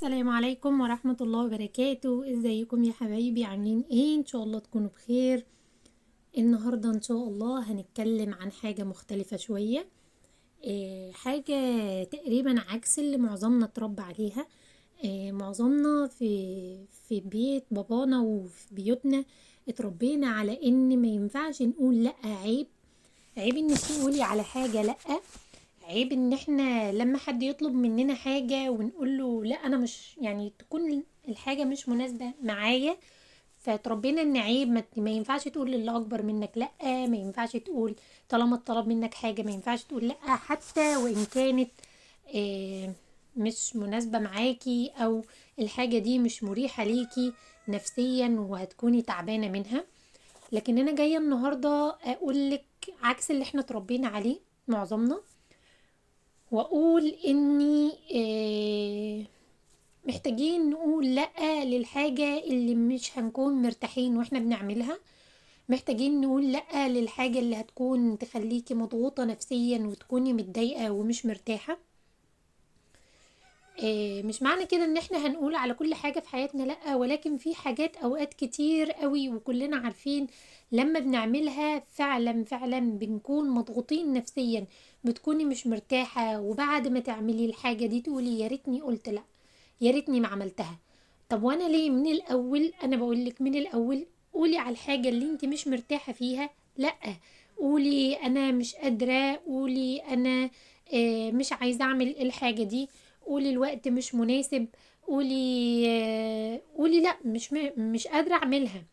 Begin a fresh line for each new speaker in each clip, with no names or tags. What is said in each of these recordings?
السلام عليكم ورحمة الله وبركاته. ازيكم يا حبايبي؟ عاملين ايه؟ ان شاء الله تكونوا بخير. النهاردة ان شاء الله هنتكلم عن حاجة مختلفة شوية. حاجة تقريبا عكس اللي معظمنا اتربى عليها. معظمنا في بيت بابانا وفي بيوتنا اتربينا على ان ما ينفعش نقول لا. عيب انك تقولي على حاجة لا. عيب ان احنا لما حد يطلب مننا حاجة ونقول له لا، انا مش يعني تكون الحاجة مش مناسبة معايا. فتربينا ان عيب، ما ينفعش تقول للي اكبر منك لا. ما ينفعش تقول طالما اتطلب منك حاجة، ما ينفعش تقول لا حتى وان كانت آه، مش مناسبة معاكي، او الحاجة دي مش مريحة ليكي نفسيا وهتكوني تعبانة منها. لكن انا جاية النهاردة اقولك عكس اللي احنا اتربينا عليه معظمنا، واقول اني محتاجين نقول لأ للحاجة اللي مش هنكون مرتاحين واحنا بنعملها. محتاجين نقول لأ للحاجة اللي هتكون تخليكي مضغوطة نفسيا وتكوني متضايقة ومش مرتاحة. مش معنى كده ان احنا هنقول على كل حاجة في حياتنا لأ، ولكن في حاجات اوقات كتير قوي وكلنا عارفين لما بنعملها فعلا فعلا بنكون مضغوطين نفسيا، بتكوني مش مرتاحة، وبعد ما تعملي الحاجة دي تقولي يا ريتني قلت لأ، يا ريتني ما عملتها. طب وانا ليه من الاول؟ انا بقولك من الاول قولي على الحاجة اللي انت مش مرتاحة فيها لأ. قولي انا مش قادرة، قولي انا مش عايزة اعمل الحاجة دي، قولي الوقت مش مناسب، قولي لا مش قادرة اعملها.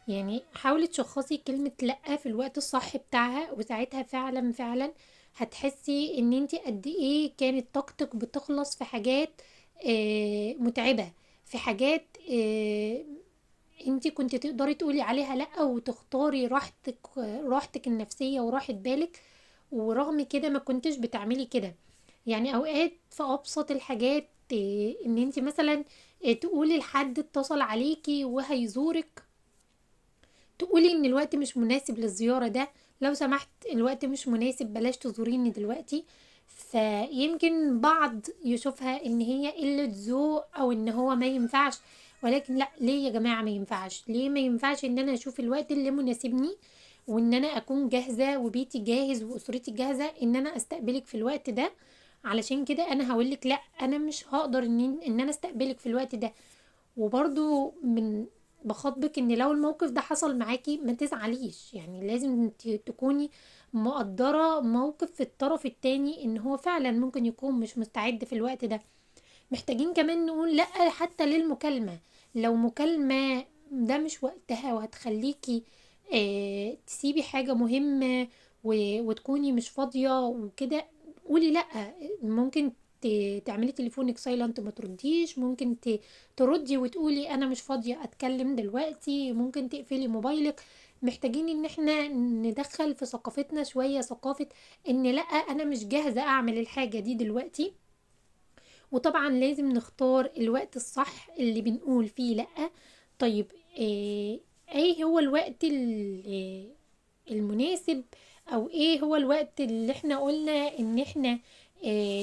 يعني حاولي تشخصي كلمة لا في الوقت الصح بتاعها، وساعتها فعلا فعلا هتحسي ان انتي قد ايه كانت طاقتك بتخلص في حاجات متعبة، في حاجات انتي كنت تقدري تقولي عليها لا وتختاري راحتك النفسية وراحة بالك، ورغم كده ما كنتش بتعملي كده. يعني اوقات في ابسط الحاجات ان انتي مثلا تقولي لحد اتصل عليكي وهيزورك، تقولي ان الوقت مش مناسب للزيارة ده، لو سمحت الوقت مش مناسب بلاش تزوريني دلوقتي. فيمكن بعض يشوفها ان هي قلة ذوق او ان هو ما ينفعش، ولكن لا، ليه يا جماعة ما ينفعش؟ ليه ما ينفعش ان انا اشوف الوقت اللي مناسبني، وان انا اكون جاهزة وبيتي جاهز واسرتي جاهزة ان انا استقبلك في الوقت ده؟ علشان كده انا هقولك لا، انا مش هقدر ان انا استقبلك في الوقت ده. وبرضو بخاطبك ان لو الموقف ده حصل معاكي ما تزعليش، يعني لازم تكوني مقدرة موقف الطرف التاني ان هو فعلا ممكن يكون مش مستعد في الوقت ده. محتاجين كمان نقول لأ حتى للمكالمة. لو مكالمة ده مش وقتها وهتخليكي تسيبي حاجة مهمة وتكوني مش فاضية وكده، قولي لأ. ممكن تعملي تليفونك سايلنت ما ترديش، ممكن تردي وتقولي انا مش فاضية اتكلم دلوقتي، ممكن تقفلي موبايلك. محتاجين ان احنا ندخل في ثقافتنا شوية ثقافة ان لأ، انا مش جاهزة اعمل الحاجة دي دلوقتي. وطبعا لازم نختار الوقت الصح اللي بنقول فيه لأ. طيب ايه هو الوقت المناسب، او ايه هو الوقت اللي احنا قلنا ان احنا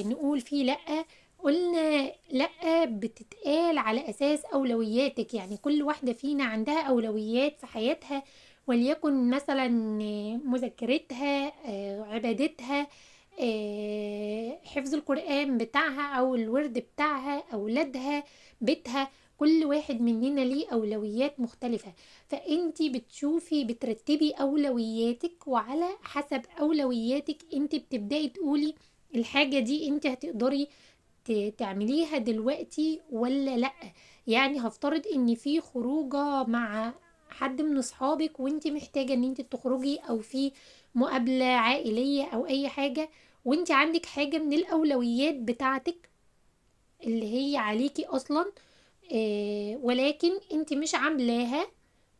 نقول فيه لأ؟ قلنا لأ بتتقال على اساس اولوياتك، يعني كل واحدة فينا عندها اولويات في حياتها، وليكن مثلا مذاكرتها، عبادتها، حفظ القرآن بتاعها او الورد بتاعها، اولادها، بيتها. كل واحد مننا ليه اولويات مختلفة. فانتي بتشوفي بترتبي اولوياتك، وعلى حسب اولوياتك انتي بتبدأي تقولي الحاجة دي انتي هتقدري تعمليها دلوقتي ولا لأ. يعني هفترض ان في خروجة مع حد من اصحابك وانتي محتاجة ان انتي تخرجي، او في مقابلة عائلية او اي حاجة، وانتي عندك حاجة من الاولويات بتاعتك اللي هي عليكي اصلا، ولكن انتي مش عاملاها.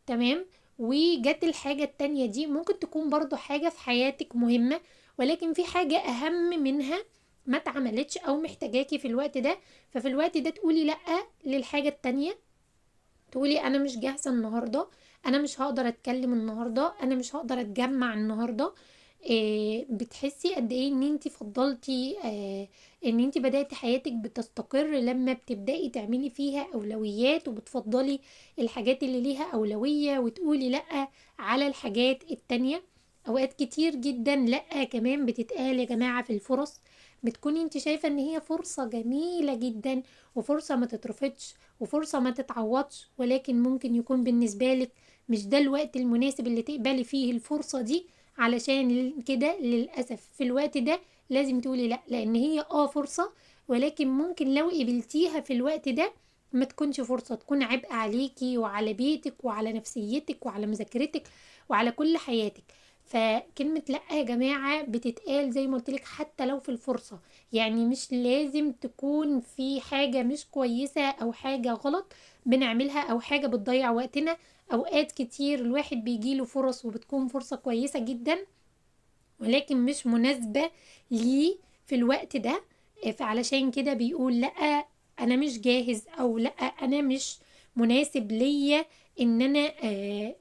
تمام. وجت الحاجة التانية دي ممكن تكون برضو حاجة في حياتك مهمة، ولكن في حاجة أهم منها ما اتعملتش أو محتاجاكي في الوقت ده. ففي الوقت ده تقولي لأ للحاجة التانية، تقولي أنا مش جاهزة النهاردة، أنا مش هقدر أتكلم النهاردة، أنا مش هقدر أتجمع النهاردة. بتحسي قد ايه ان انت فضلتي ان انت بدأتي حياتك بتستقر لما بتبدأي تعملي فيها اولويات، وبتفضلي الحاجات اللي ليها اولوية وتقولي لأ على الحاجات التانية. اوقات كتير جدا لأ كمان بتتقال يا جماعة في الفرص، بتكوني انت شايفة ان هي فرصة جميلة جدا، وفرصة ما تترفضش، وفرصة ما تتعوضش، ولكن ممكن يكون بالنسبة لك مش ده الوقت المناسب اللي تقبلي فيه الفرصة دي. علشان كده للأسف في الوقت ده لازم تقولي لا، لأن هي فرصة، ولكن ممكن لو قبلتيها في الوقت ده ما تكونش فرصة، تكون عبء عليكي وعلى بيتك وعلى نفسيتك وعلى مذاكرتك وعلى كل حياتك. فكلمة لأ يا جماعة بتتقال زي ما قلتلك حتى لو في الفرصة، يعني مش لازم تكون في حاجة مش كويسة أو حاجة غلط بنعملها أو حاجة بتضيع وقتنا. اوقات كتير الواحد بيجيله فرص وبتكون فرصة كويسة جدا، ولكن مش مناسبة ليه في الوقت ده. فعلشان كده بيقول لأ انا مش جاهز، او لأ انا مش مناسب ليا ان انا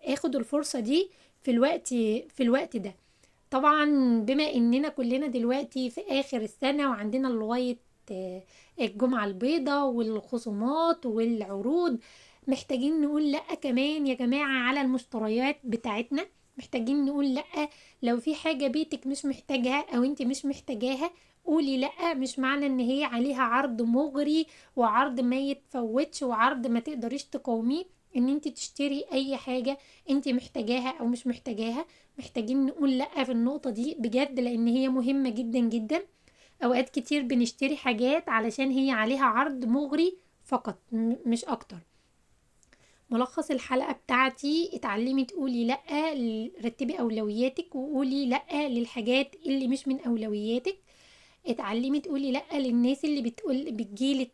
اخد الفرصة دي في الوقت ده. طبعا بما اننا كلنا دلوقتي في اخر السنة وعندنا لغاية الجمعة البيضاء والخصومات والعروض، محتاجين نقول لأ كمان يا جماعة على المشتريات بتاعتنا. محتاجين نقول لأ لو في حاجة بيتك مش محتاجها او انت مش محتاجاها، قولي لأ. مش معنى ان هي عليها عرض مغري وعرض ما يتفوتش وعرض ما تقدريش تقاوميه ان انت تشتري اي حاجة انت محتاجاها او مش محتاجاها. محتاجين نقول لأ في النقطة دي بجد، لأن هي مهمة جدا جدا. أوقات كتير بنشتري حاجات علشان هي عليها عرض مغري فقط، مش أكتر. ملخص الحلقة بتاعتي: اتعلمي تقولي لأ، رتبي أولوياتك وقولي لأ للحاجات اللي مش من أولوياتك. اتعلمي تقولي لأ للناس اللي بتجيلك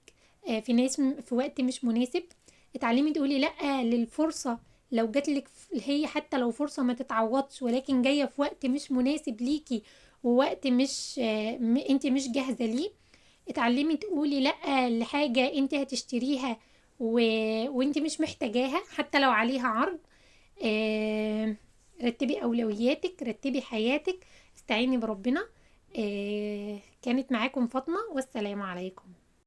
في ناس في وقت مش مناسب. اتعلمي تقولي لأ للفرصة لو جاتلك، هي حتى لو فرصة ما تتعوضش ولكن جاية في وقت مش مناسب ليكي، ووقت مش انت مش جاهزة ليه. اتعلمي تقولي لأ لحاجة انت هتشتريها و... وانت مش محتاجاها حتى لو عليها عرض. آه... رتبي أولوياتك، رتبي حياتك، استعيني بربنا. كانت معاكم فاطمة، والسلام عليكم.